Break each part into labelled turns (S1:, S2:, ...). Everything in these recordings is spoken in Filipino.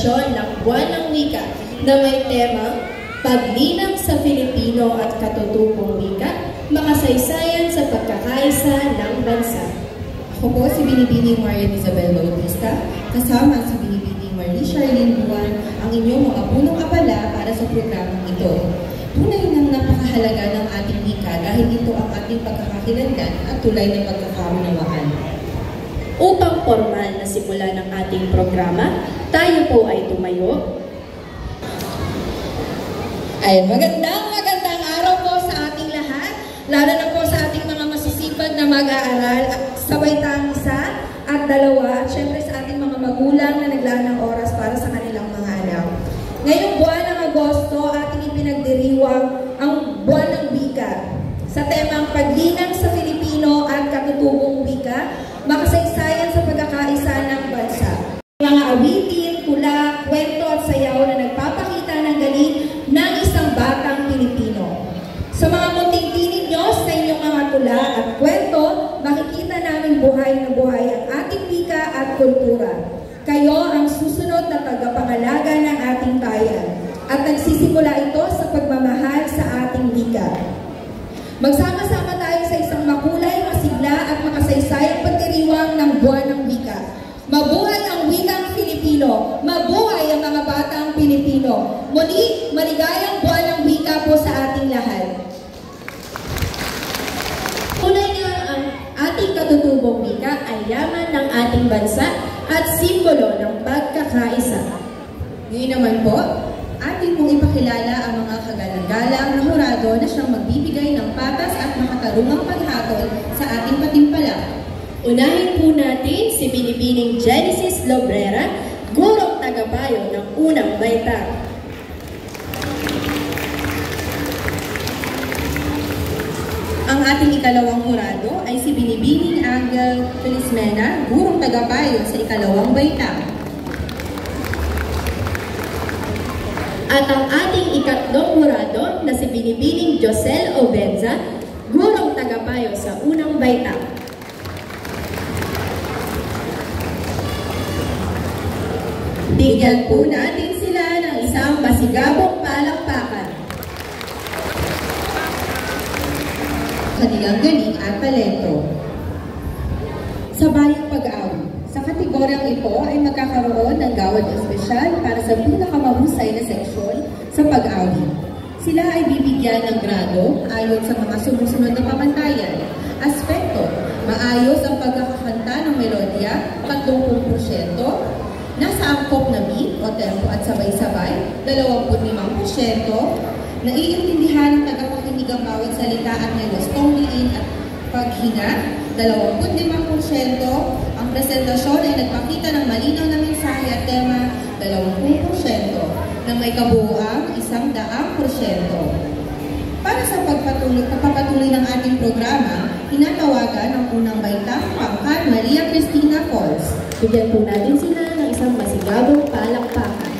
S1: selebrasyon ng Buwan ng Wika na may temang Paglinang sa Filipino at Katutubong Wika, makasaysayan sa pagkakaisa ng bansa.
S2: Ako po si Binibining Marian Isabel Bautista, kasama si Binibining Marie Charlene Buwan, ang inyong mga punong abala para sa programang ito. Tunay nang napakahalaga ng ating wika dahil ito ang ating pagkakakilanlan at tulay ng pagkakaunawaan.
S1: Upang formal na simula ng ating programa, tayo po ay tumayo.
S3: Ay, magandang araw po sa ating lahat, lalo na po sa ating mga masisipag na mag-aaral, sabay tang 1 at 2, at syempre sa ating mga magulang na naglaan ng oras para sa kanilang mga anak. Ngayong buwan ng Agosto, ating ipinagdiriwang ang Buwan ng Wika sa temang Paglinang sa Filipino at Katutubong Wika, makasaysayan sa pagkakaisa ng bansa. Mga awitin, tula, kwento at sayaw na nagpapakita ng galing ng isang batang Pilipino. Sa mga munting tinig nyo sa inyong mga tula at kwento, makikita namin buhay na buhay ang ating wika at kultura. Kayo ang susunod na tagapangalaga ng ating bayan at nagsisimula ito sa pagmamahal sa ating wika. Magsama-sama tayo sa isang makulay, masigla at makasaysayang pagdiriwang ng Buwan ng Wika. Mabuhay ang wikang Filipino! Mabuhay ang mga batang Pilipino! Muli, maligayang Buwan ng Wika po sa ating lahat.
S1: Tunay nga ang ating katutubong wika ay yaman ng ating bansa at simbolo ng pagkakaisa.
S2: Ngayon naman po, atin pong ipakilala ang mga kagalang-galang na hurado na siyang magbibigay ng patas at makatarungang paghatol sa ating patimpalak.
S1: Unahin po natin si Binibining Genesis Lobrera, gurong tagapayo ng unang baita.
S2: Ang ating ikalawang hurado ay si Binibining Angel Felizmena, gurong tagapayo sa ikalawang baita.
S1: At ang ating ikatlong hurado na si Binibining Josel Obenza, gurong tagapayo sa unang baita. Bigyan po natin sila ng isang masigabong palakpakan.
S2: Kanilang galing at talento. Sa Bayang Pag-awi, sa kategoryang ito ay magkakaroon ng gawad espesyal para sa pinakamahusay na seksyon sa pag-awi. Sila ay bibigyan ng grado ayon sa mga sumusunod na pamantayan. Aspekto, maayos ang pagkakakanta ng melodya, 30%, nasa angkop na beat o tempo at sabay-sabay, 25%, naiintindihan ng tagapakinig ang bawat salita at may gustong diin at paghinga, 25%, ang presentasyon ay nagpakita ng malinaw na mensahe at tema, 20%, na may kabuuang 100%. Para sa pagpapatuloy ng ating programa, tinatawagan ang unang baitang Pangkat Maria Cristina Falls.
S1: Bigyan po natin sila ng isang masigabong palakpakan.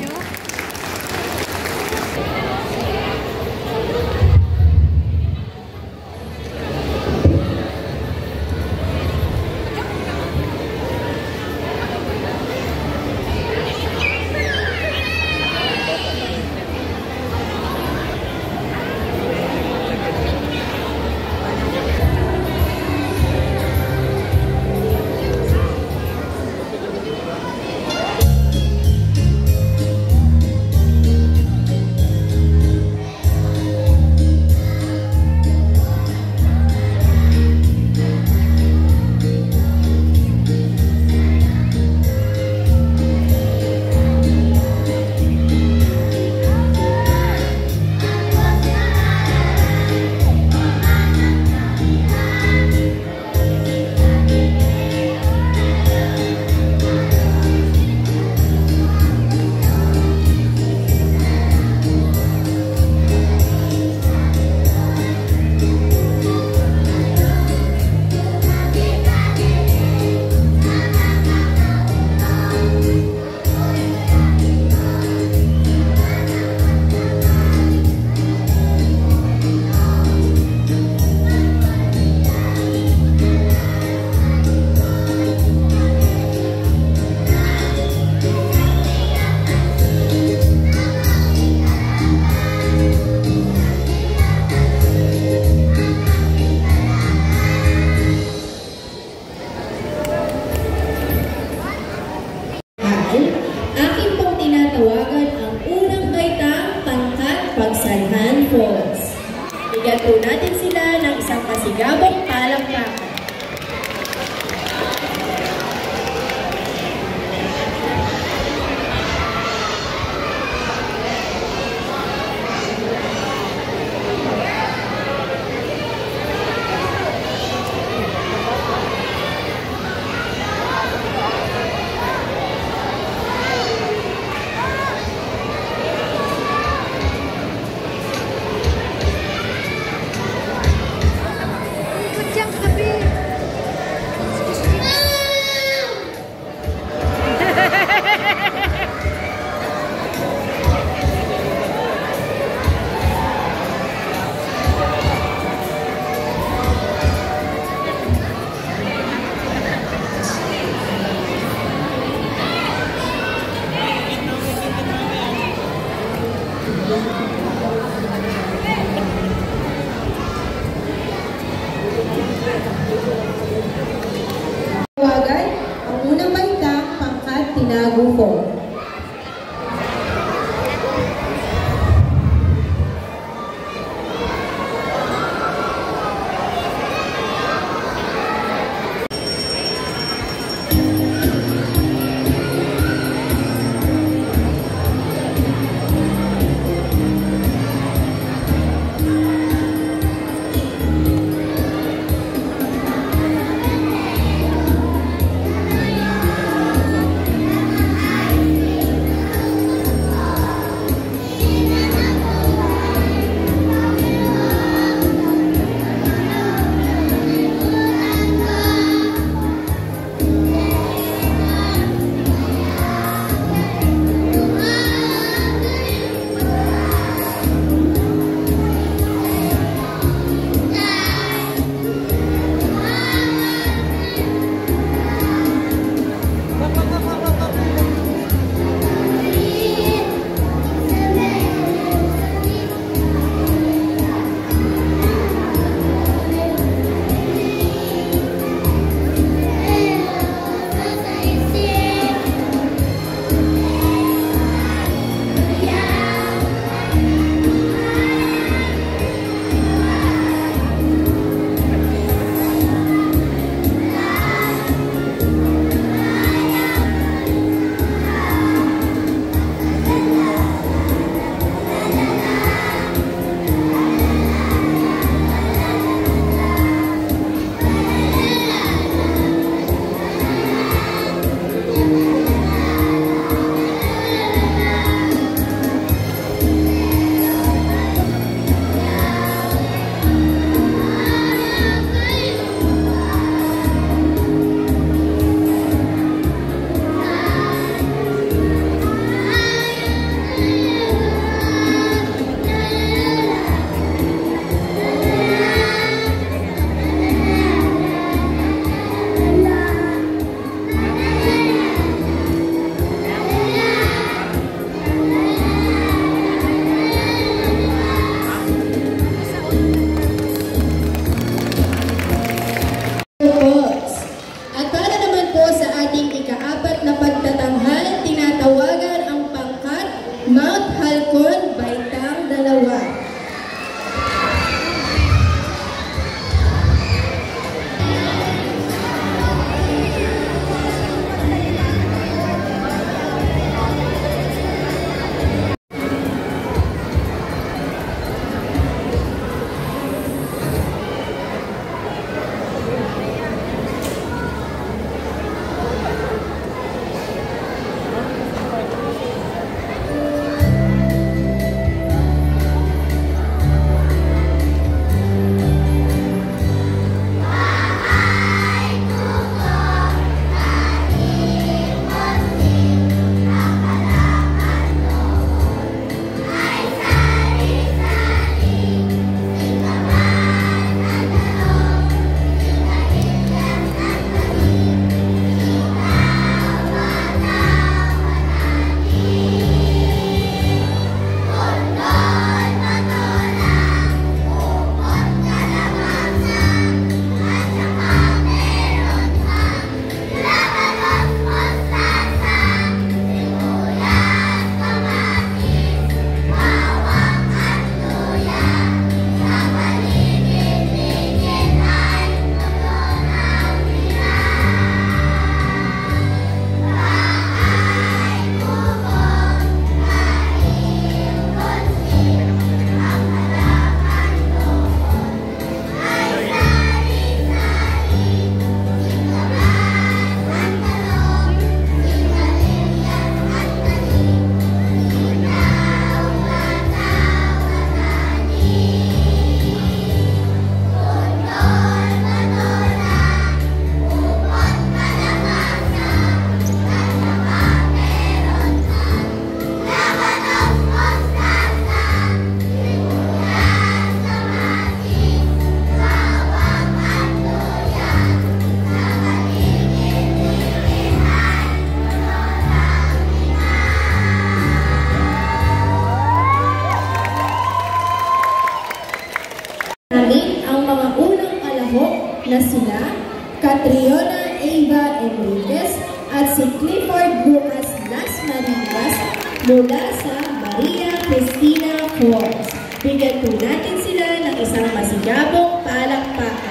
S1: Bigyan po natin sila ng isang masigabong palakpakan. na sina Catriona Ava Enriquez at si Clifford Lucas Las Marinas mula sa Maria Cristina Corps. Bigyan po natin sila ng isang masigabong palakpakan.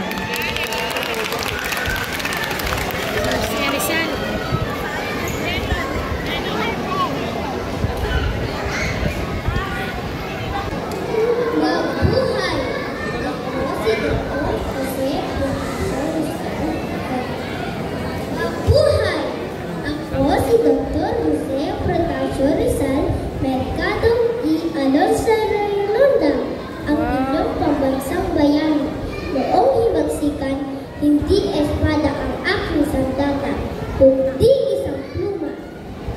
S4: Hindi espada ang aking sandata, kundi isang pluma.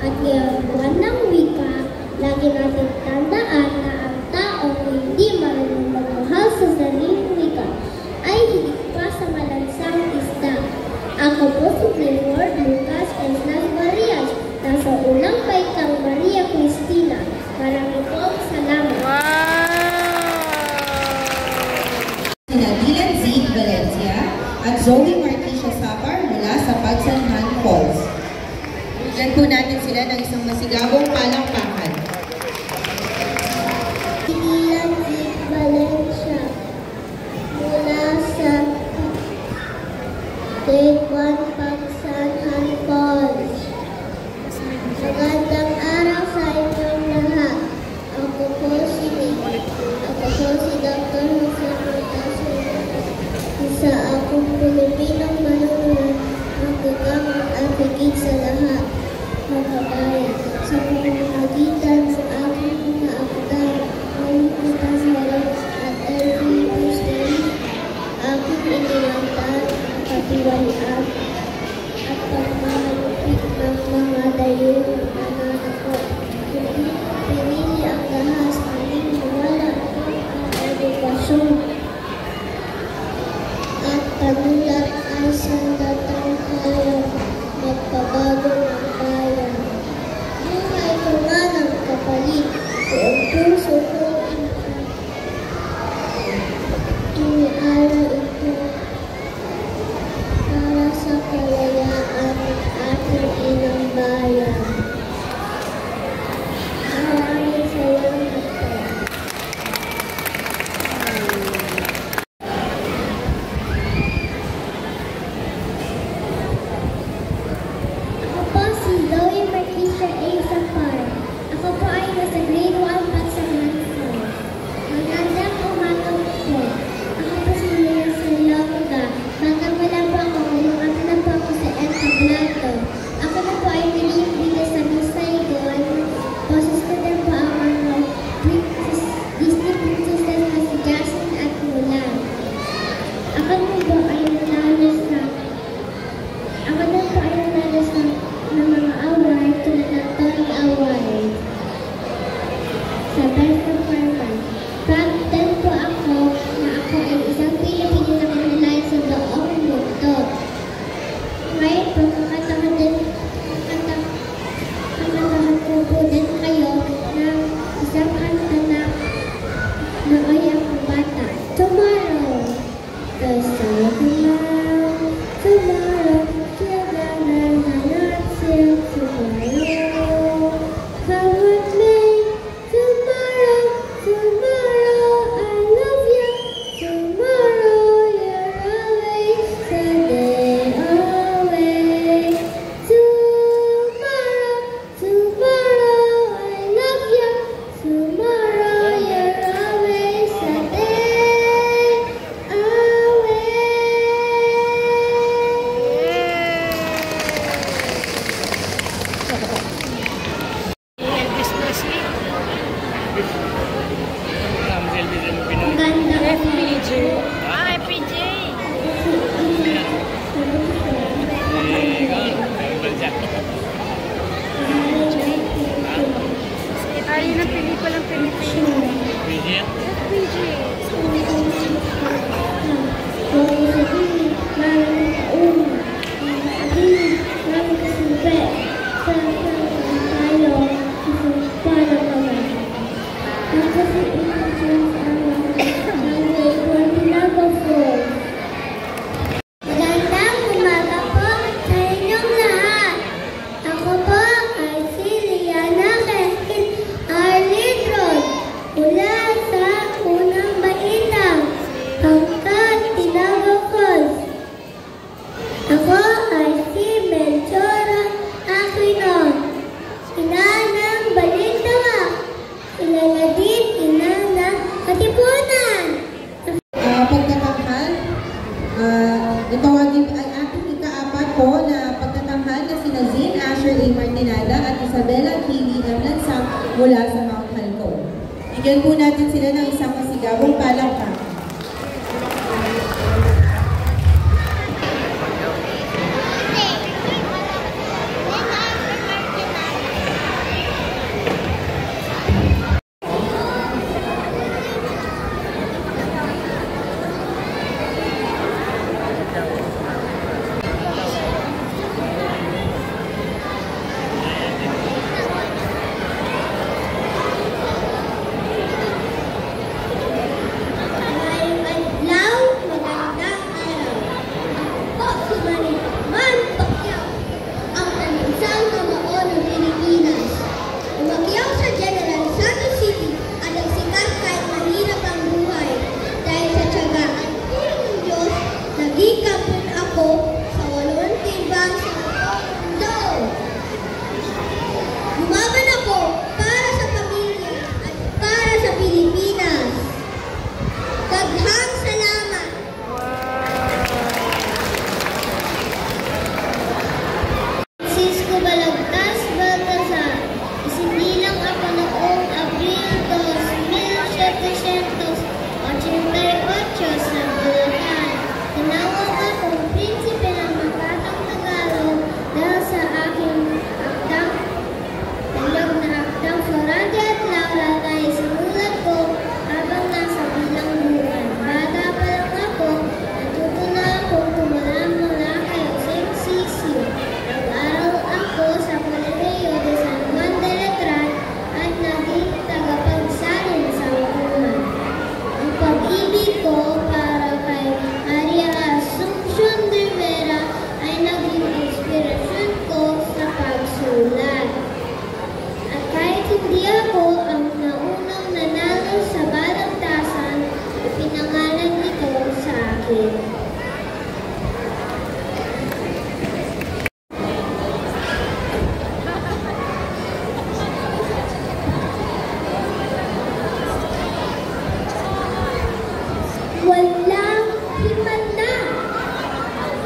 S4: At ngayong buwan ng wika, lagi natin tandaan na ang taong hindi marunong magmahal sa sariling wika ay higit pa sa malansang isda. Ako po si Clifford Lucas Las Marias, nasa unang baitang Maria Cristina. Maraming po salamat.
S2: Dylan Z. Valencia at Zoe Martisha Sapar mula sa Pagsanhan Falls. Bigyan po natin sila ng isang masigabong palakpakan.
S4: Dylan Z. Valencia mula sa Grade 1 Pagsanhan Falls. Magandang araw sa inyong lahat. Ako po si Dr. Jose Protasio. Isa akong Pilipinong manunulat ang gagamit at higit sa lahat ng kabayan. Sa pamamagitan sa aking mga akdang, pamumutas at LVP, aking inilantan, katiwalian, at pagmamalupit ng mga dayuhan na nanakot. Pinili ang lahas aming wala ang edukasyon. At panulat ay sandatang kaya magpabago ng bayan. Buhay ko nga ng kapalit, buong puso ko iniara ito para sa kalayaan ng ating inang bayan. Maraming salamat po.
S2: Itawagin ay ating ika-4 po na pagtatanghal na sina Zin Asher A. Martinada at Isabella Kili ng Lansang mula sa Mount Halcon. Bigyan po natin sila ng isang masigabong palakpakan.
S4: Walang himala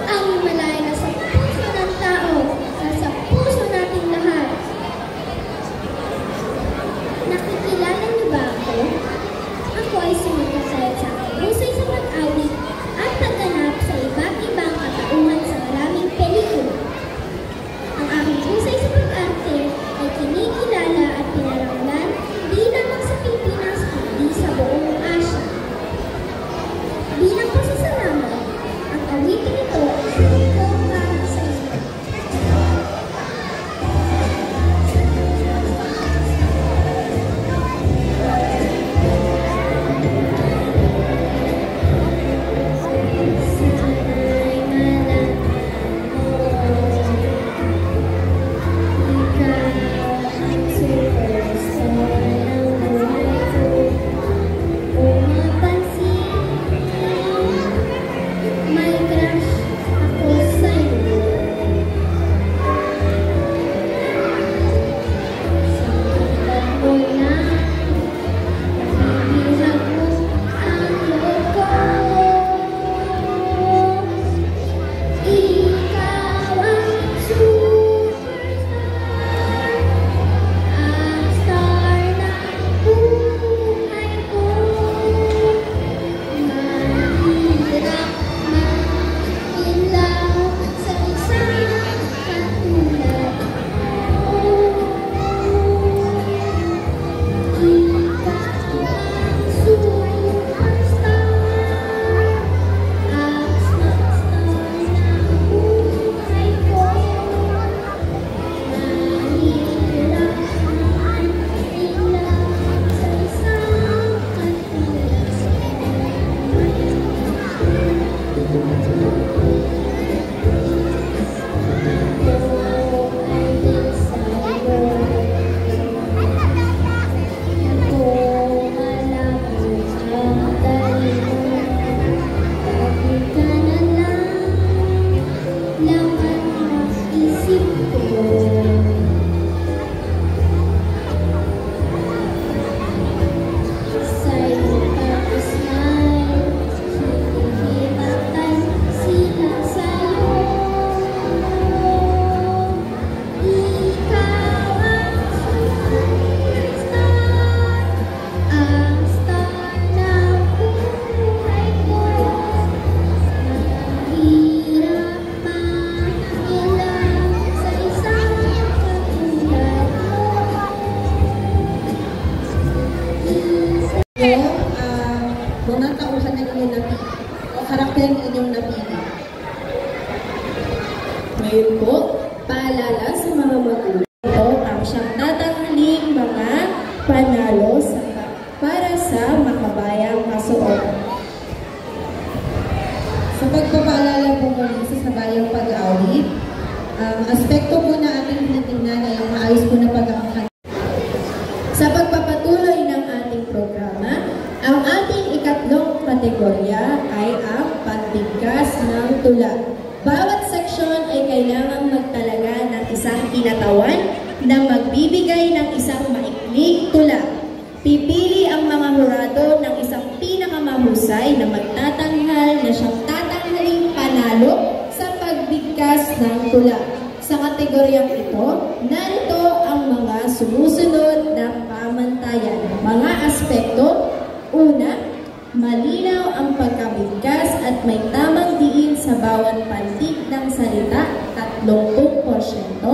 S4: ang Himalaya na sa puso ng tao, sa puso nating lahat. Nakikilala niyo ba ako? Ako ay sumigasayad sa husay sa pag-awit at
S2: tauhan ng inyong napili o karakter ng inyong napili.
S1: Ngayon po, paalala sa mga magulang. Ito ang siyang tatanghaling mga panalo para sa makabayang kasuot.
S2: Sa pagpapaalala po muli sa sabayang pag-awit, aspekto po na ating tinitingnan ay ang maayos po na pag-aangkat.
S1: Sa pagpapatuloy ng ating programa, ang ating ikatlong kategorya ay ang pagbigkas ng tula. Bawat seksyon ay kailangang magtalaga ng isang kinatawan na magbibigay ng isang maikling tula. Pipili ang mga hurado ng isang pinakamahusay na magtatanghal na siyang tatanghaling panalo sa pagbigkas ng tula. Sa kategoryang ito, narito ang mga sumusunod na pamantayan. Mga aspekto, una, malinaw ang pagkabigkas at may tamang diin sa bawat pantig ng salita, 30%.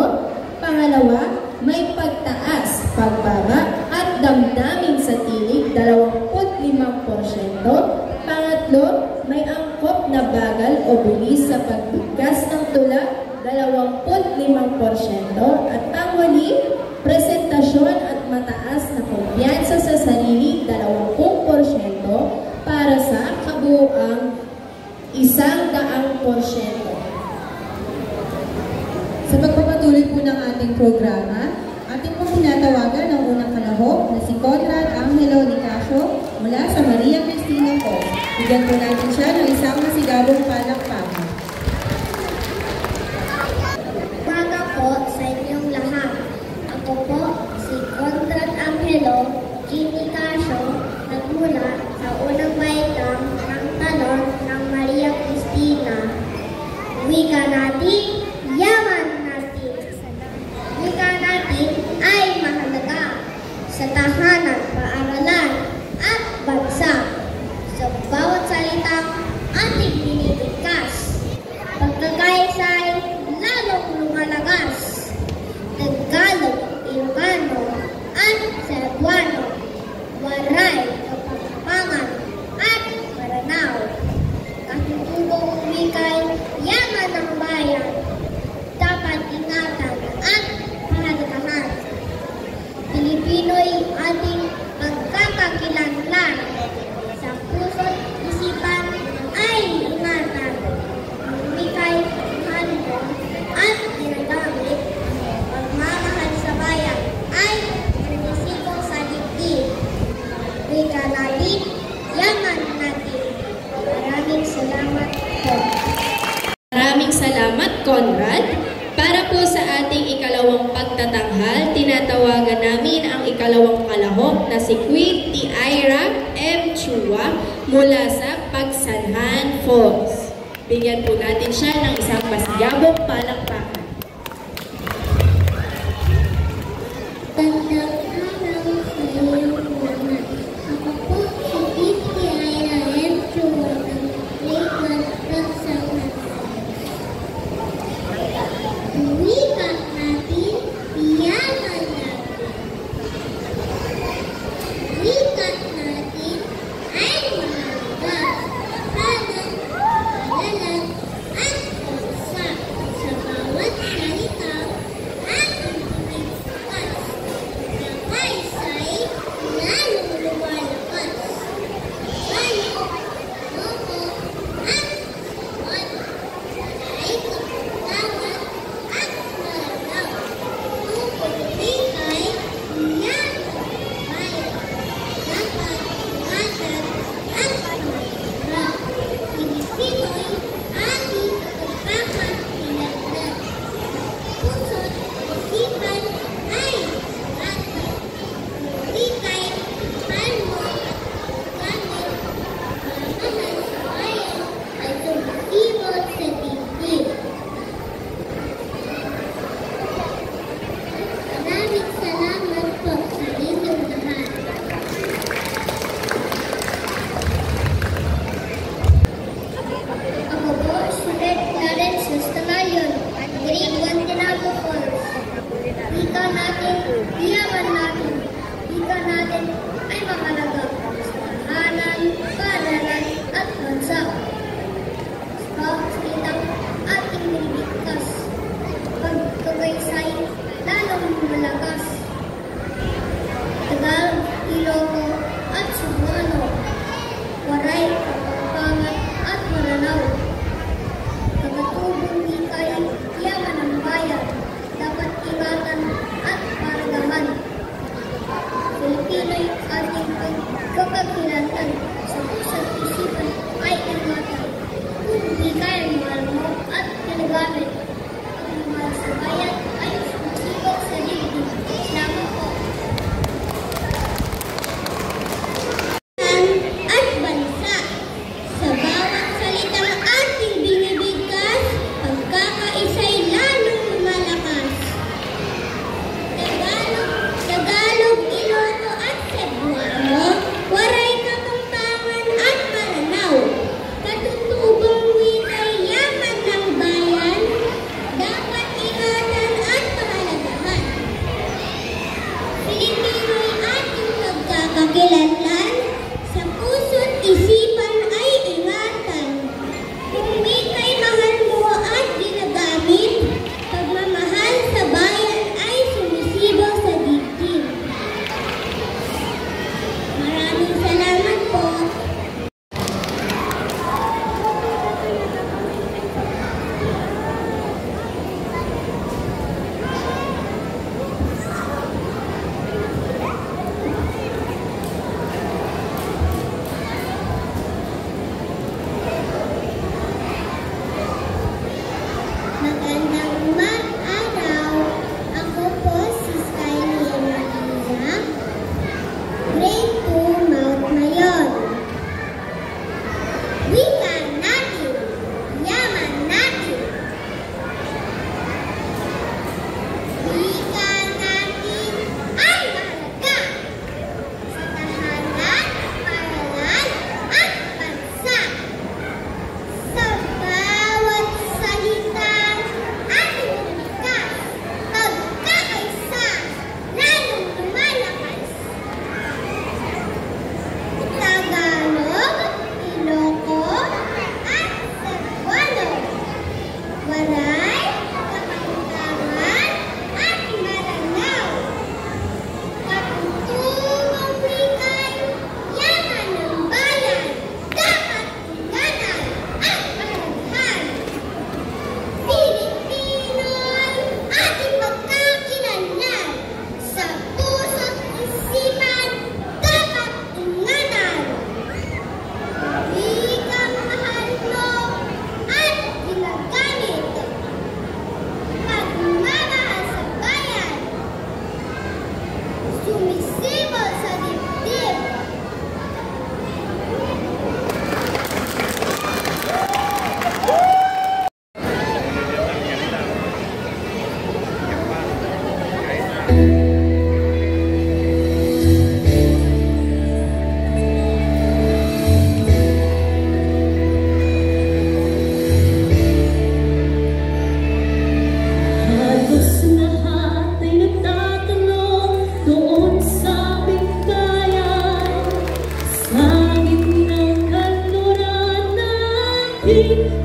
S1: Pangalawa, may pagtaas, pagbaba at damdamin sa tinig, 25%. Pangatlo, may angkop na bagal o bilis sa pagbigkas ng tula, 25%. At panghuli, presentasyon at mataas na kumpiyansa sa sarili, 20%. Para sa kabuuang 100%.
S2: Sa pagpapatuloy po ng ating programa, ating pong tinatawagan ang unang kalahok na si Conrad Angelo Nicasio mula sa Maria Cristina po. Bigyan po natin siya ng isang masigabong palakpakan.
S4: Umaga po sa inyong lahat. Ako po si Conrad Angelo Nicasio nagmula sa unang baitang ng talon ng Maria Cristina. Wika natin, yaman natin. Wika natin ay mahalaga sa tahanan, paaralan at bansa. Sa bawat salitang ating binibigkas, pagkakaisa ay lalong lumalagas. Tagalog, Ilocano at Cebuano, Waray, Kapampangan at Maranao. Katutubong wikay yaman ng bayan, dapat ingatan at pahalagahan. Pilipino'y ating pagkakakilanlan, sa puso't isipan ay ingatan. Ang wikay hando at ginagamit, pagmamahal sa bayan ay prinsipyo sa dibdib. Wika natin, yaman natin. Maraming salamat po.
S1: Maraming salamat, Conrad. Para po sa ating ikalawang pagtatanghal, tinatawagan namin ang ikalawang kalahok na si Queen Tiaira M. Chua mula sa Pagsanhan Falls. Bigyan po natin siya ng isang masigabong palakpakan.
S4: Tandang araw sa iyong lahat. Ako po si Queen Tiaira M. Chua ng Grade 1 Pagsanhan. Wika natin, yaman natin. Wika natin ay mahalaga sa tahanan, paaralan at bansa. Sa bawat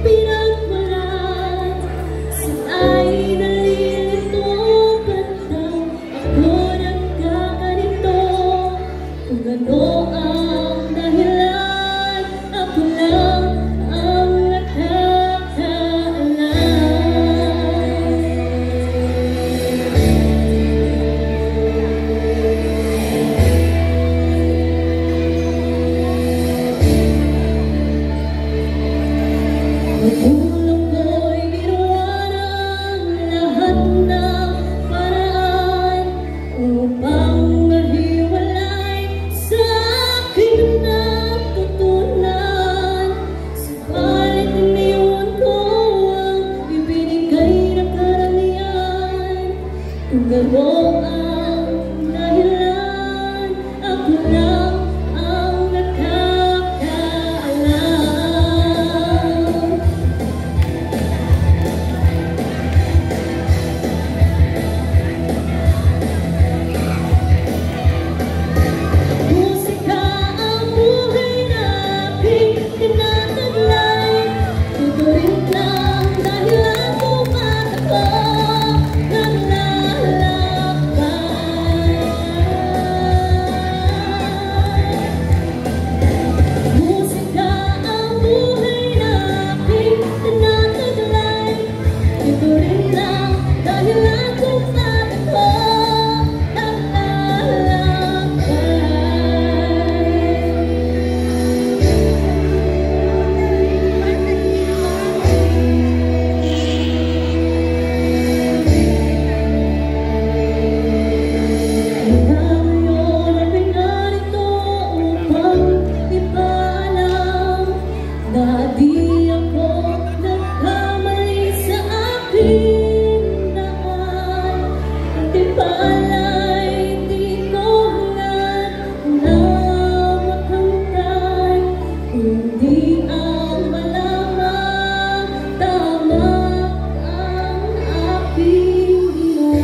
S5: pinagmulan. Sana'y nalilito ba't daw ako nagkaganito? Kung ano ang dahilan, ako lang ang nakakaalam. Magulang ko'y ginawa ng lahat ng paraan upang mahiwalay sa aking natutunan. Subalit iniwan ko ang ibinigay na karamihan. Kung ano ang dahilan, ako lang ang nakakaalam. Musika ang buhay na aking tinataglay. Tuturin lang dahilan kung bakit ako naglalakbay. Musika ang buhay na aking tinataglay. Tuturin lang dahilan kung bakit ako ngayon ay pinarito upang ipaalam na di ako nagkamali sa aking daan. At ipaala'y di ko na makantay, kundi ang malamang tama ang aking ginawa.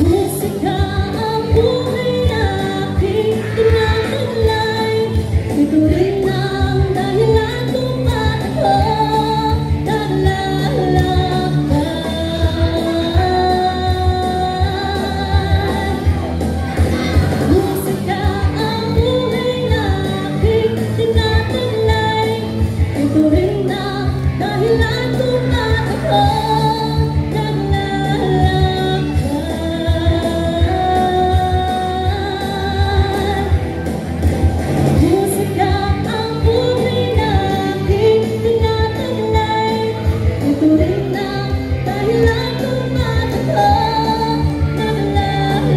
S5: Musika ang buhay na aking tinataglay. Tuturin lang dahilan kung bakit ako naglalakbay. Musika ang buhay na aking tinataglay. Tuturin lang dahilan kung bakit ako naglalakbay. Musika ang buhay na aking tinataglay. Tuturin lang dahilan kung bakit ako naglalakbay.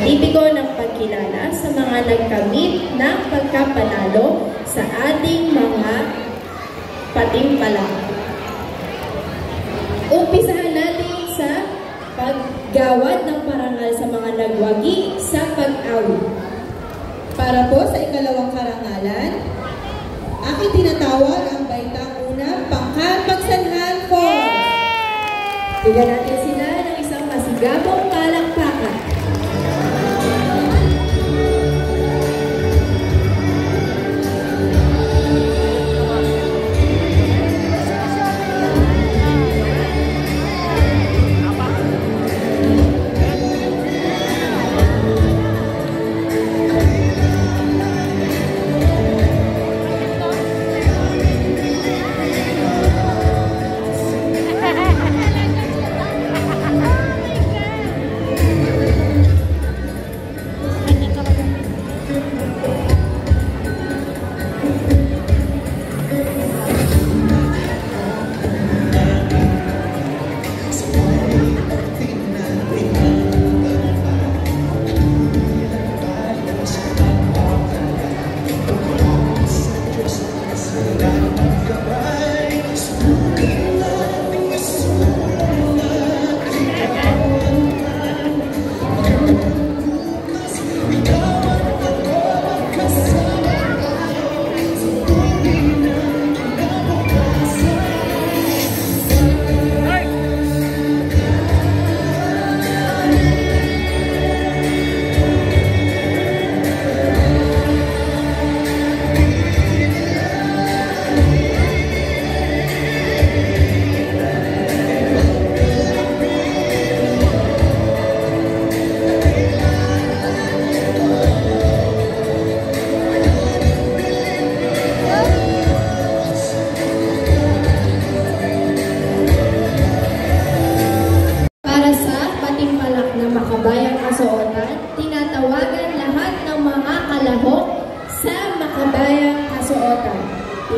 S1: Tipiko ng pagkilala sa mga nagkamit ng pagkapanalo sa ating mga patimpalak. Umpisahan natin sa paggawad ng parangal sa mga nagwagi sa pag-awit.
S2: Para po sa ikalawang karangalan, aking tinatawag ang baitang una, Pangkat Pagsanhan Force.
S1: Bigyan natin sila ng isang masigabong palakpakan.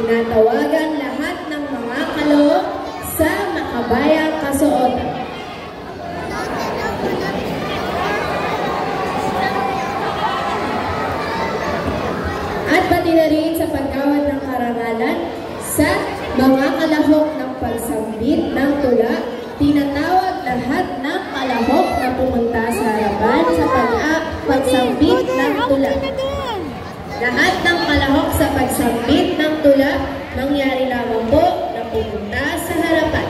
S1: tinatawagan lahat ng mga kaloob sa makabayang kasuotan. At pati na rin sa paggawad ng karangalan sa mga kalahok ng pagsambit ng tula, tinatawag lahat ng kalahok na pumunta sa harapan sa pagsambit ng tula. Lahat ng kalahok sa pagsambit ng tula, mangyari lamang po na pumunta sa harapan.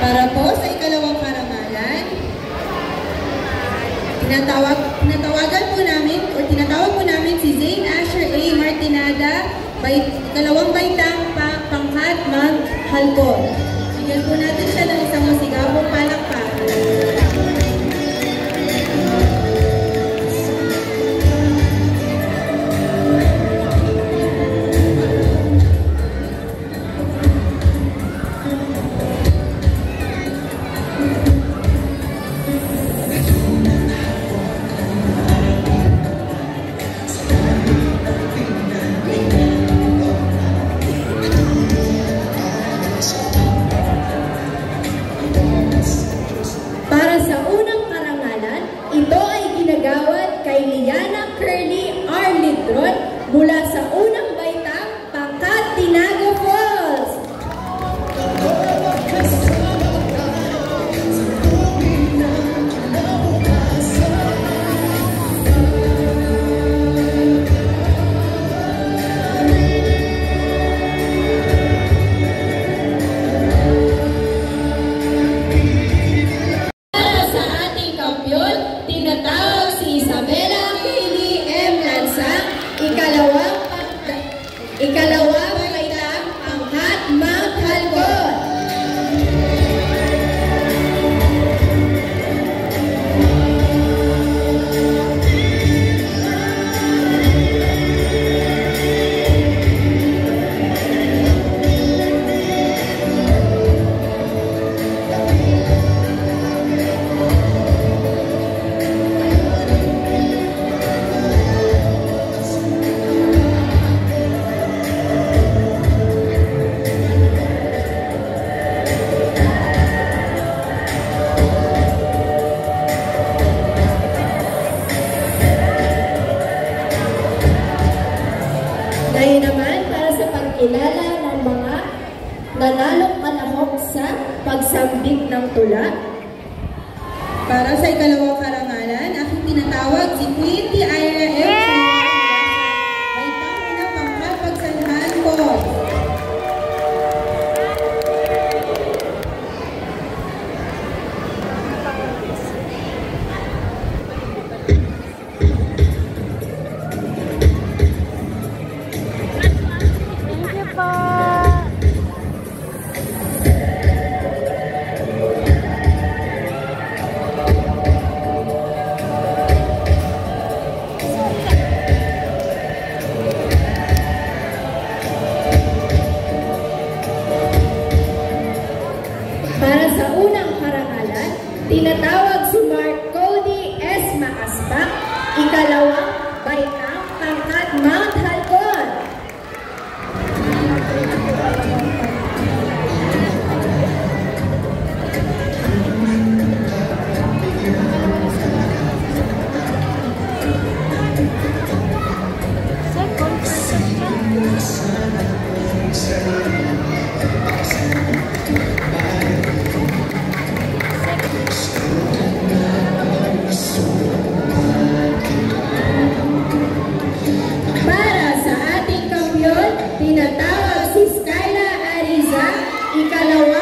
S2: Para po sa ikalawang karangalan, tinatawag po namin si Zane Asher A. Martinada, ikalawang baitang pangkat Maghalcon. Bigyan po natin siya ng isang masigabong palakpakan.
S1: Mula sa unang baitang pangkat Tinago Falls. Para sa ating kampiyon, tinatawag si Isabela Kaylee M. Lansang, ikalawang baitang pangkat Maghalcon. Ngayon naman, para sa pagkilala ng mga nanalong kalahok sa pagsambit ng tula.
S2: Para sa ikalawang karangalan, aking tinatawag si Queen Ira M. Baitang unang pangkat Pagsanhan ko.
S1: Tinatawag si Mark Cody S. Maaspak, ikalawang baitang pangkat Mount Halcon. Tinatawag si Skyla Ariza, ikalawang